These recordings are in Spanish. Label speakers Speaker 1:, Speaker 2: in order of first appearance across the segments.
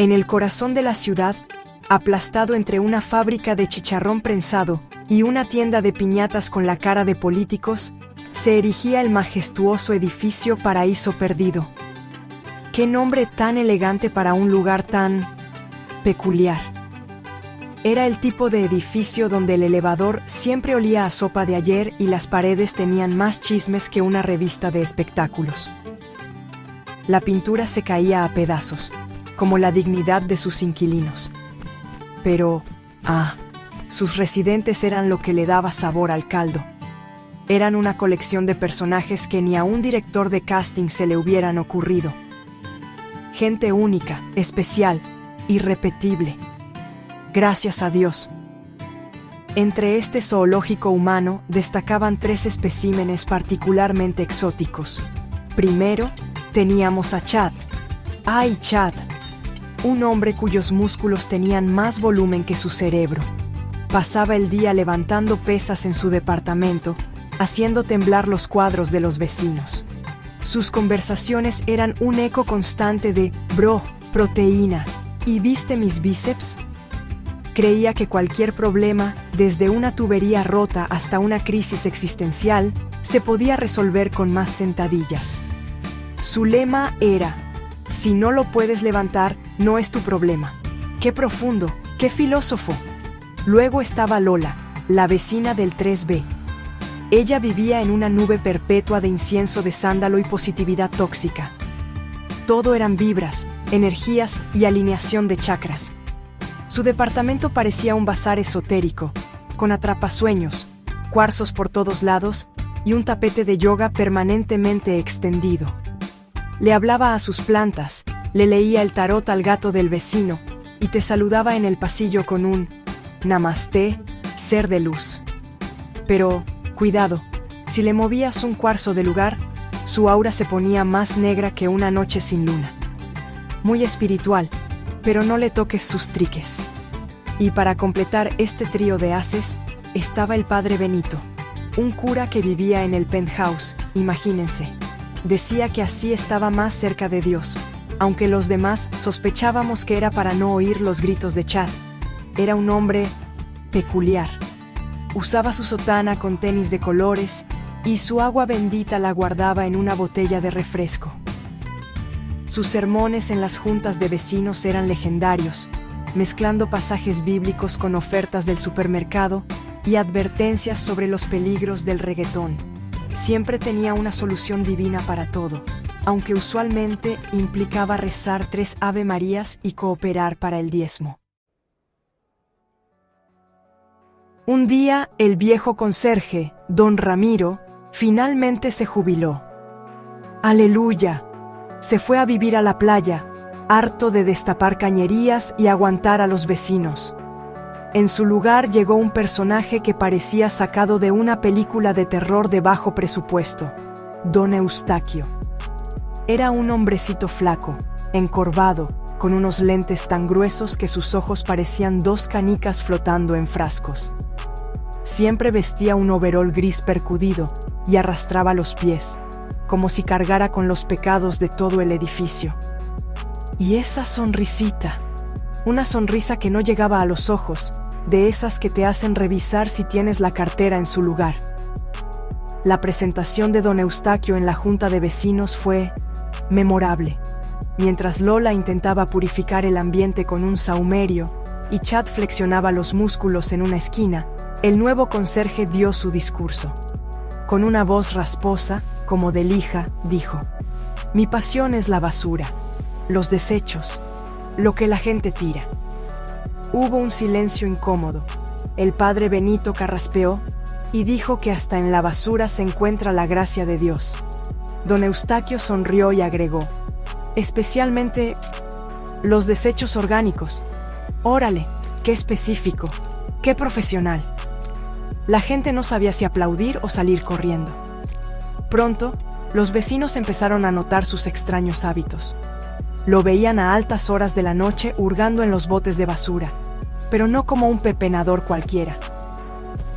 Speaker 1: En el corazón de la ciudad, aplastado entre una fábrica de chicharrón prensado y una tienda de piñatas con la cara de políticos, se erigía el majestuoso edificio Paraíso Perdido. ¡Qué nombre tan elegante para un lugar tan peculiar! Era el tipo de edificio donde el elevador siempre olía a sopa de ayer y las paredes tenían más chismes que una revista de espectáculos. La pintura se caía a pedazos, como la dignidad de sus inquilinos. Pero, sus residentes eran lo que le daba sabor al caldo. Eran una colección de personajes que ni a un director de casting se le hubieran ocurrido. Gente única, especial, irrepetible. Gracias a Dios. Entre este zoológico humano destacaban 3 especímenes particularmente exóticos. Primero, teníamos a Chad. ¡Ay, Chad! Un hombre cuyos músculos tenían más volumen que su cerebro. Pasaba el día levantando pesas en su departamento, haciendo temblar los cuadros de los vecinos. Sus conversaciones eran un eco constante de «Bro, proteína, ¿y viste mis bíceps?». Creía que cualquier problema, desde una tubería rota hasta una crisis existencial, se podía resolver con más sentadillas. Su lema era: si no lo puedes levantar, no es tu problema. ¡Qué profundo! ¡Qué filósofo! Luego estaba Lola, la vecina del 3B. Ella vivía en una nube perpetua de incienso de sándalo y positividad tóxica. Todo eran vibras, energías y alineación de chakras. Su departamento parecía un bazar esotérico, con atrapasueños, cuarzos por todos lados y un tapete de yoga permanentemente extendido. Le hablaba a sus plantas, le leía el tarot al gato del vecino y te saludaba en el pasillo con un «Namaste, ser de luz». Pero, cuidado, si le movías un cuarzo de lugar, su aura se ponía más negra que una noche sin luna. Muy espiritual, pero no le toques sus triques. Y para completar este trío de haces, estaba el padre Benito, un cura que vivía en el penthouse, imagínense. Decía que así estaba más cerca de Dios, aunque los demás sospechábamos que era para no oír los gritos de Chad. Era un hombre peculiar. Usaba su sotana con tenis de colores y su agua bendita la guardaba en una botella de refresco. Sus sermones en las juntas de vecinos eran legendarios, mezclando pasajes bíblicos con ofertas del supermercado y advertencias sobre los peligros del reggaetón. Siempre tenía una solución divina para todo, aunque usualmente implicaba rezar 3 Ave Marías y cooperar para el diezmo. Un día, el viejo conserje, don Ramiro, finalmente se jubiló. ¡Aleluya! Se fue a vivir a la playa, harto de destapar cañerías y aguantar a los vecinos. En su lugar llegó un personaje que parecía sacado de una película de terror de bajo presupuesto, don Eustaquio. Era un hombrecito flaco, encorvado, con unos lentes tan gruesos que sus ojos parecían 2 canicas flotando en frascos. Siempre vestía un overol gris percudido y arrastraba los pies, como si cargara con los pecados de todo el edificio. Y esa sonrisita, una sonrisa que no llegaba a los ojos, de esas que te hacen revisar si tienes la cartera en su lugar. La presentación de don Eustaquio en la junta de vecinos fue memorable. Mientras Lola intentaba purificar el ambiente con un sahumerio y Chad flexionaba los músculos en una esquina, el nuevo conserje dio su discurso. Con una voz rasposa, como de lija, dijo: «Mi pasión es la basura, los desechos, lo que la gente tira». Hubo un silencio incómodo. El padre Benito carraspeó y dijo que hasta en la basura se encuentra la gracia de Dios. Don Eustaquio sonrió y agregó: «Especialmente los desechos orgánicos». Órale, qué específico, qué profesional. La gente no sabía si aplaudir o salir corriendo. Pronto, los vecinos empezaron a notar sus extraños hábitos. Lo veían a altas horas de la noche hurgando en los botes de basura, pero no como un pepenador cualquiera.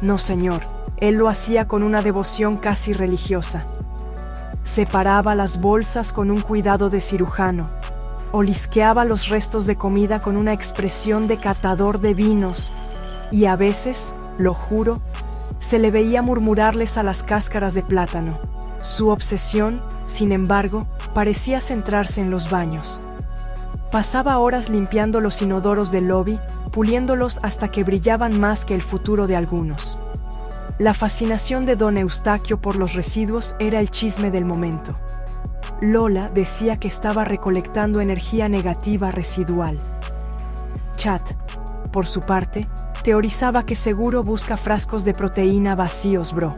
Speaker 1: No, señor, él lo hacía con una devoción casi religiosa. Separaba las bolsas con un cuidado de cirujano, Olisqueaba los restos de comida con una expresión de catador de vinos, y a veces, lo juro, se le veía murmurarles a las cáscaras de plátano. Su obsesión, sin embargo, parecía centrarse en los baños. Pasaba horas limpiando los inodoros del lobby, puliéndolos hasta que brillaban más que el futuro de algunos. La fascinación de don Eustaquio por los residuos era el chisme del momento. Lola decía que estaba recolectando energía negativa residual. Chad, por su parte, teorizaba que seguro busca frascos de proteína vacíos, bro.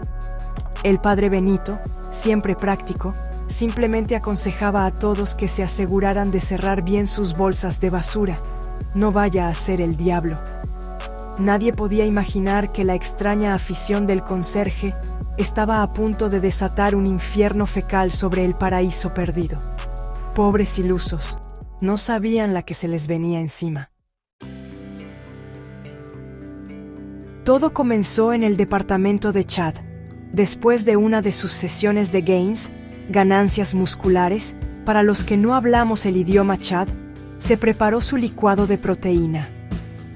Speaker 1: El padre Benito, siempre práctico, simplemente aconsejaba a todos que se aseguraran de cerrar bien sus bolsas de basura. No vaya a ser el diablo. Nadie podía imaginar que la extraña afición del conserje estaba a punto de desatar un infierno fecal sobre el paraíso perdido. Pobres ilusos, no sabían la que se les venía encima. Todo comenzó en el departamento de Chad. Después de una de sus sesiones de gains, ganancias musculares, para los que no hablamos el idioma Chad, se preparó su licuado de proteína.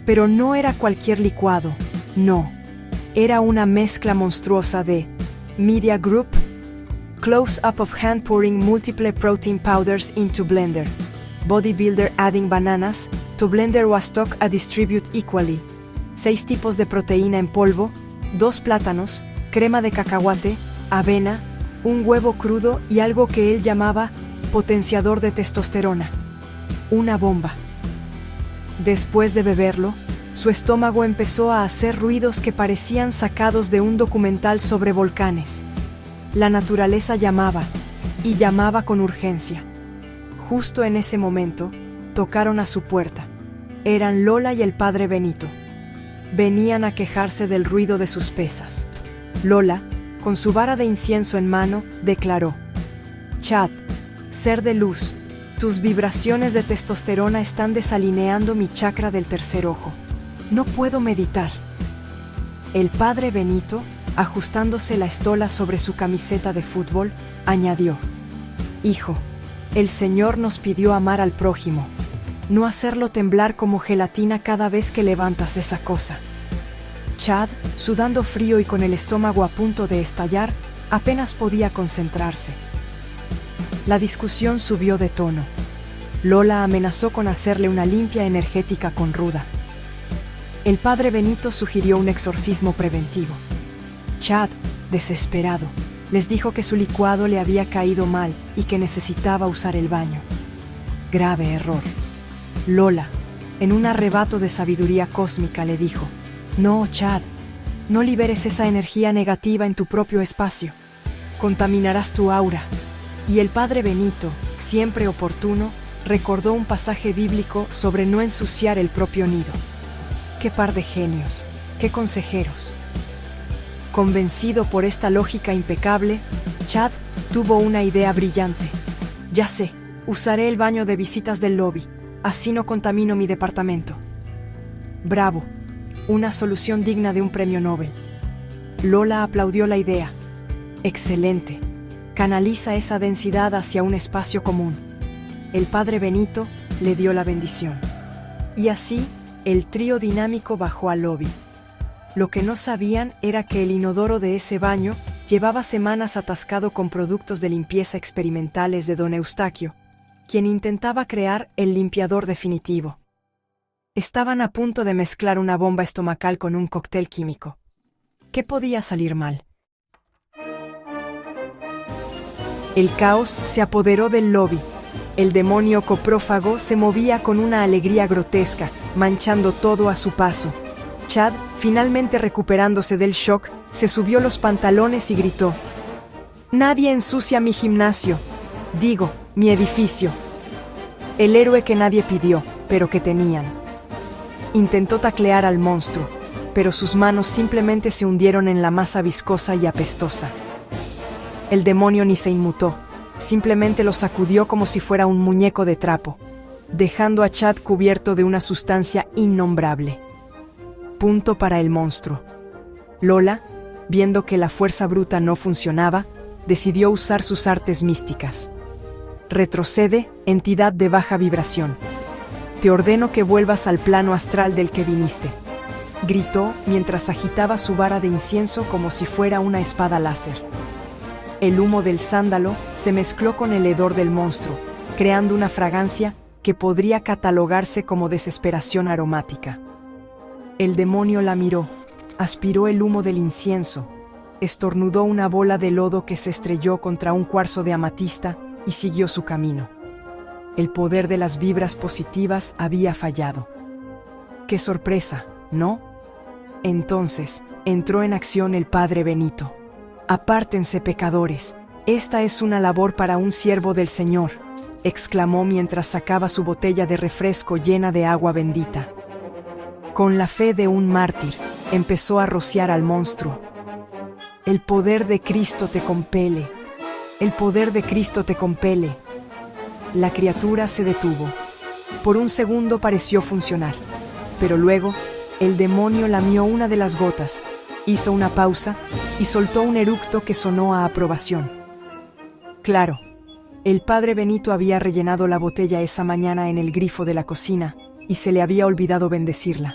Speaker 1: Pero no era cualquier licuado, no. Era una mezcla monstruosa de Media Group, Close Up of Hand Pouring Multiple Protein Powders into Blender, Bodybuilder Adding Bananas, to Blender was stock a distribute equally, 6 tipos de proteína en polvo, 2 plátanos, crema de cacahuate, avena, un huevo crudo y algo que él llamaba potenciador de testosterona. Una bomba. Después de beberlo, su estómago empezó a hacer ruidos que parecían sacados de un documental sobre volcanes. La naturaleza llamaba, y llamaba con urgencia. Justo en ese momento, tocaron a su puerta. Eran Lola y el padre Benito. Venían a quejarse del ruido de sus pesas. Lola, con su vara de incienso en mano, declaró: Chad, ser de luz, tus vibraciones de testosterona están desalineando mi chakra del tercer ojo. No puedo meditar. El padre Benito, ajustándose la estola sobre su camiseta de fútbol, añadió: Hijo, el Señor nos pidió amar al prójimo, no hacerlo temblar como gelatina cada vez que levantas esa cosa. Chad, sudando frío y con el estómago a punto de estallar, apenas podía concentrarse. La discusión subió de tono. Lola amenazó con hacerle una limpia energética con ruda. El padre Benito sugirió un exorcismo preventivo. Chad, desesperado, les dijo que su licuado le había caído mal y que necesitaba usar el baño. Grave error. Lola, en un arrebato de sabiduría cósmica, le dijo: No, Chad, no liberes esa energía negativa en tu propio espacio. Contaminarás tu aura. Y el padre Benito, siempre oportuno, recordó un pasaje bíblico sobre no ensuciar el propio nido. ¡Qué par de genios! ¡Qué consejeros! Convencido por esta lógica impecable, Chad tuvo una idea brillante. Ya sé, usaré el baño de visitas del lobby, así no contamino mi departamento. Bravo, una solución digna de un premio Nobel. Lola aplaudió la idea. Excelente, canaliza esa densidad hacia un espacio común. El padre Benito le dio la bendición. Y así, el trío dinámico bajó al lobby. Lo que no sabían era que el inodoro de ese baño llevaba semanas atascado con productos de limpieza experimentales de don Eustaquio, quien intentaba crear el limpiador definitivo. Estaban a punto de mezclar una bomba estomacal con un cóctel químico. ¿Qué podía salir mal? El caos se apoderó del lobby. El demonio coprófago se movía con una alegría grotesca, manchando todo a su paso. Chad, finalmente recuperándose del shock, se subió los pantalones y gritó: «Nadie ensucia mi gimnasio. Digo, mi edificio». El héroe que nadie pidió, pero que tenían. Intentó taclear al monstruo, pero sus manos simplemente se hundieron en la masa viscosa y apestosa. El demonio ni se inmutó, simplemente lo sacudió como si fuera un muñeco de trapo, dejando a Chad cubierto de una sustancia innombrable. Punto para el monstruo. Lola, viendo que la fuerza bruta no funcionaba, decidió usar sus artes místicas. Retrocede, entidad de baja vibración. Te ordeno que vuelvas al plano astral del que viniste. Gritó mientras agitaba su vara de incienso como si fuera una espada láser. El humo del sándalo se mezcló con el hedor del monstruo, creando una fragancia que podría catalogarse como desesperación aromática. El demonio la miró, aspiró el humo del incienso, estornudó una bola de lodo que se estrelló contra un cuarzo de amatista y siguió su camino. El poder de las vibras positivas había fallado. ¡Qué sorpresa!, ¿no? Entonces, entró en acción el padre Benito. «Apártense, pecadores, esta es una labor para un siervo del Señor», exclamó mientras sacaba su botella de refresco llena de agua bendita. Con la fe de un mártir, empezó a rociar al monstruo. «El poder de Cristo te compele. El poder de Cristo te compele». La criatura se detuvo. Por un segundo pareció funcionar, pero luego el demonio lamió una de las gotas, hizo una pausa y soltó un eructo que sonó a aprobación. Claro, el padre Benito había rellenado la botella esa mañana en el grifo de la cocina y se le había olvidado bendecirla.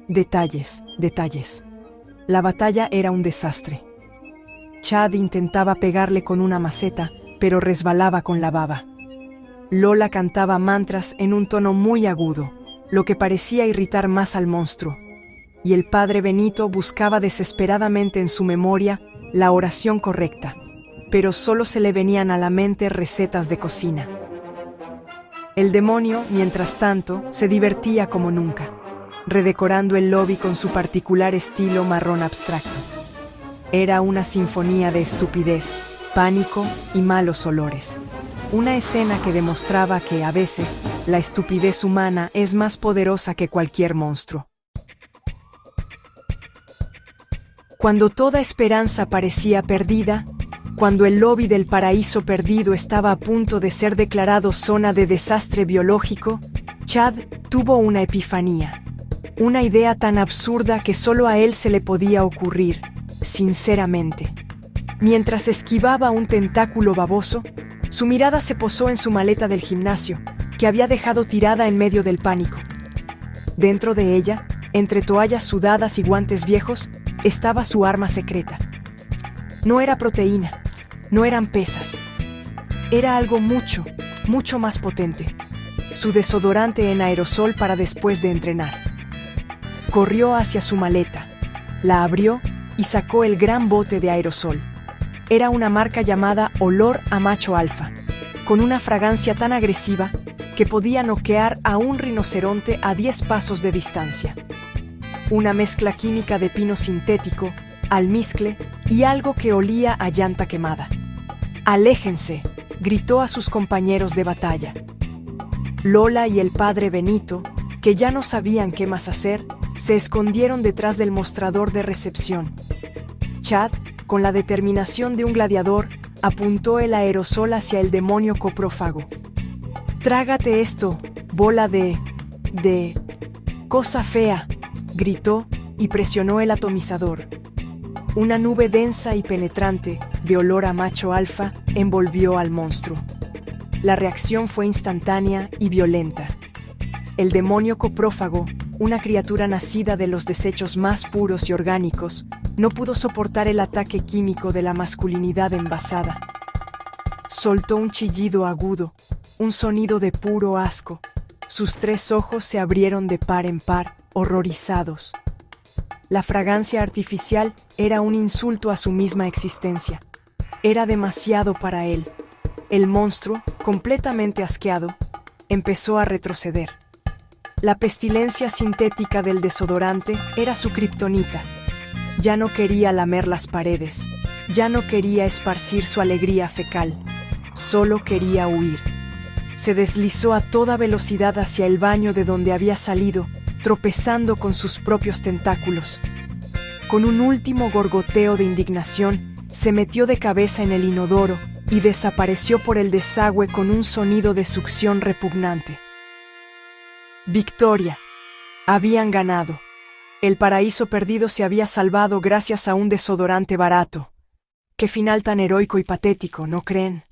Speaker 1: Detalles, detalles. La batalla era un desastre. Chad intentaba pegarle con una maceta, pero resbalaba con la baba. Lola cantaba mantras en un tono muy agudo, lo que parecía irritar más al monstruo. Y el padre Benito buscaba desesperadamente en su memoria la oración correcta, pero solo se le venían a la mente recetas de cocina. El demonio, mientras tanto, se divertía como nunca, redecorando el lobby con su particular estilo marrón abstracto. Era una sinfonía de estupidez, pánico y malos olores. Una escena que demostraba que, a veces, la estupidez humana es más poderosa que cualquier monstruo. Cuando toda esperanza parecía perdida, cuando el lobby del paraíso perdido estaba a punto de ser declarado zona de desastre biológico, Chad tuvo una epifanía. Una idea tan absurda que solo a él se le podía ocurrir, sinceramente. Mientras esquivaba un tentáculo baboso, su mirada se posó en su maleta del gimnasio, que había dejado tirada en medio del pánico. Dentro de ella, entre toallas sudadas y guantes viejos, estaba su arma secreta. No era proteína, no eran pesas. Era algo mucho, mucho más potente. Su desodorante en aerosol para después de entrenar. Corrió hacia su maleta, la abrió y sacó el gran bote de aerosol. Era una marca llamada Olor a Macho Alfa, con una fragancia tan agresiva que podía noquear a un rinoceronte a 10 pasos de distancia. Una mezcla química de pino sintético, almizcle y algo que olía a llanta quemada. «¡Aléjense!», gritó a sus compañeros de batalla. Lola y el padre Benito, que ya no sabían qué más hacer, se escondieron detrás del mostrador de recepción. Chad, con la determinación de un gladiador, apuntó el aerosol hacia el demonio coprófago. «¡Trágate esto, bola de cosa fea!», gritó y presionó el atomizador. Una nube densa y penetrante, de olor a macho alfa, envolvió al monstruo. La reacción fue instantánea y violenta. El demonio coprófago, una criatura nacida de los desechos más puros y orgánicos, no pudo soportar el ataque químico de la masculinidad envasada. Soltó un chillido agudo, un sonido de puro asco. Sus 3 ojos se abrieron de par en par, horrorizados. La fragancia artificial era un insulto a su misma existencia. Era demasiado para él. El monstruo, completamente asqueado, empezó a retroceder. La pestilencia sintética del desodorante era su kriptonita. Ya no quería lamer las paredes, ya no quería esparcir su alegría fecal, solo quería huir. Se deslizó a toda velocidad hacia el baño de donde había salido, tropezando con sus propios tentáculos. Con un último gorgoteo de indignación, se metió de cabeza en el inodoro y desapareció por el desagüe con un sonido de succión repugnante. Victoria. Habían ganado. El paraíso perdido se había salvado gracias a un desodorante barato. Qué final tan heroico y patético, ¿no creen?